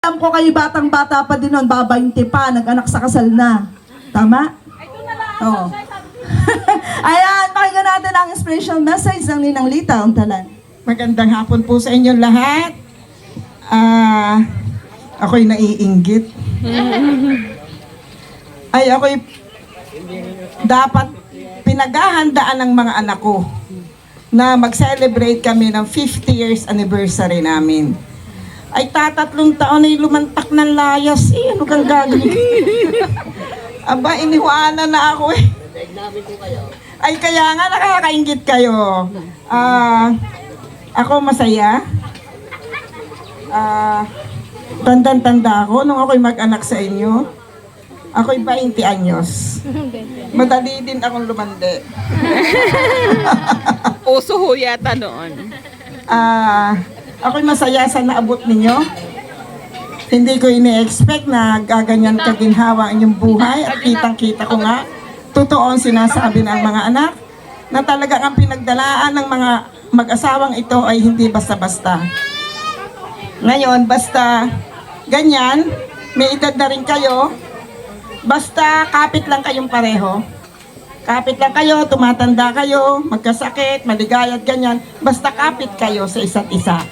Alam ko kayo batang-bata pa din nun, babainte pa, nag-anak sa kasal na. Tama? Oo. Ayan, pakinggan natin ang inspirational message ng Ninang Lita Untalan. Magandang hapon po sa inyong lahat. Ako'y naiinggit. Ako'y dapat pinaghahandaan ng mga anak ko na mag-celebrate kami ng 50 years anniversary namin. Ay 3 taon ay lumantak ng layas. Ano kang gagawin? Aba, iniwanan na ako eh. Ay kaya nga nakakaingit kayo. Ako masaya. Tandang-tanda ako nung ako'y mag-anak sa inyo. Ako'y 20 anyos. Madali din akong lumande. Uso ho yata noon. Ako'y masaya sa naabot ninyo. Hindi ko ini-expect na gaganyan kaginhawa ang inyong buhay at kitang-kita ko nga totoo ang sinasabi ng mga anak na talagang ang pinagdalaan ng mga mag-asawang ito ay hindi basta-basta. Ngayon, basta ganyan, may edad na rin kayo, basta kapit lang kayong pareho. Kapit lang kayo, tumatanda kayo, magkasakit, maligaya at ganyan, basta kapit kayo sa isa't isa.